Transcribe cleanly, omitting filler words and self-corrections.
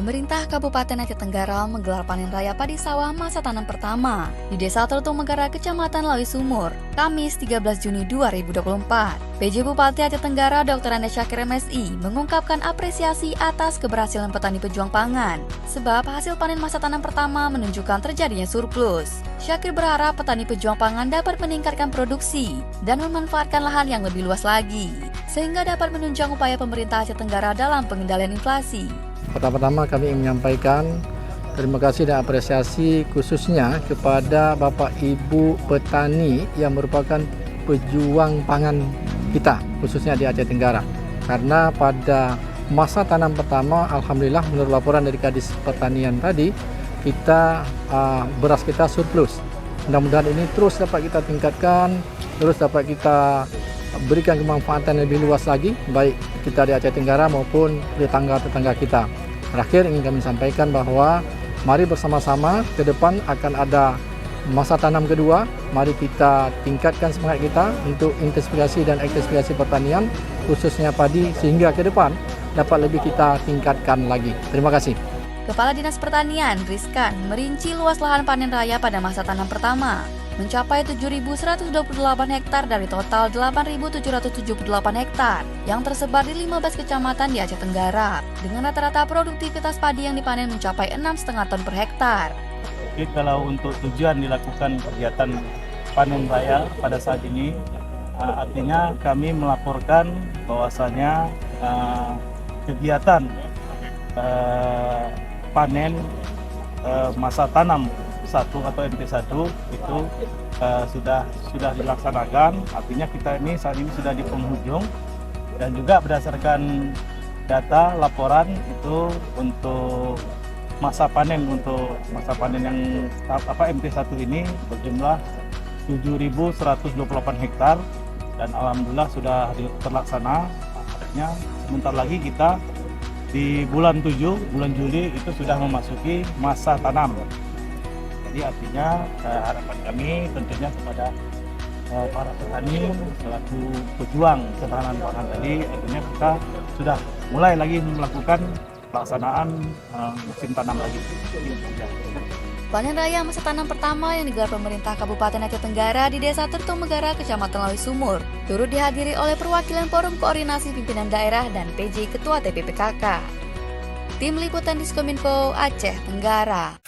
Pemerintah Kabupaten Aceh Tenggara menggelar panen raya padi sawah masa tanam pertama di Desa Tertung Megara, Kecamatan Lawi Sumur, Kamis 13 Juni 2024. PJ Bupati Aceh Tenggara Dr. Ande Syakir MSI mengungkapkan apresiasi atas keberhasilan petani pejuang pangan, sebab hasil panen masa tanam pertama menunjukkan terjadinya surplus. Syakir berharap petani pejuang pangan dapat meningkatkan produksi dan memanfaatkan lahan yang lebih luas lagi, sehingga dapat menunjang upaya pemerintah Aceh Tenggara dalam pengendalian inflasi. Pertama-tama kami ingin menyampaikan terima kasih dan apresiasi khususnya kepada Bapak Ibu petani yang merupakan pejuang pangan kita, khususnya di Aceh Tenggara. Karena pada masa tanam pertama, alhamdulillah menurut laporan dari Kadis Pertanian tadi, beras kita surplus. Mudah-mudahan ini terus dapat kita tingkatkan, terus dapat kita berikan kemanfaatan yang lebih luas lagi, baik kita di Aceh Tenggara maupun tetangga-tetangga kita. Terakhir ingin kami sampaikan bahwa mari bersama-sama ke depan akan ada masa tanam kedua. Mari kita tingkatkan semangat kita untuk intensifikasi dan ekstensifikasi pertanian, khususnya padi, sehingga ke depan dapat lebih kita tingkatkan lagi. Terima kasih. Kepala Dinas Pertanian, Rizkan, merinci luas lahan panen raya pada masa tanam pertama mencapai 7.128 hektar dari total 8.778 hektar yang tersebar di 15 kecamatan di Aceh Tenggara, dengan rata-rata produktivitas padi yang dipanen mencapai 6,5 ton per hektar. Jadi kalau untuk tujuan dilakukan kegiatan panen raya pada saat ini, artinya kami melaporkan bahwasanya kegiatan panen masa tanam 1 atau MP1 itu sudah dilaksanakan. Artinya kita ini saat ini sudah di penghujung, dan juga berdasarkan data laporan itu untuk masa panen yang MP1 ini berjumlah 7.128 hektar, dan alhamdulillah sudah terlaksana. Artinya sebentar lagi kita di bulan Juli itu sudah memasuki masa tanam. Jadi artinya harapan kami tentunya kepada para petani selaku pejuang ketahanan pangan tadi, artinya kita sudah mulai lagi melakukan pelaksanaan musim tanam lagi. Panen raya masa tanam pertama yang digelar pemerintah Kabupaten Aceh Tenggara di Desa Tertung Megara, Kecamatan Lawi Sumur, turut dihadiri oleh perwakilan Forum Koordinasi Pimpinan Daerah dan PJ Ketua TPPKK. Tim Liputan Diskominfo Aceh Tenggara.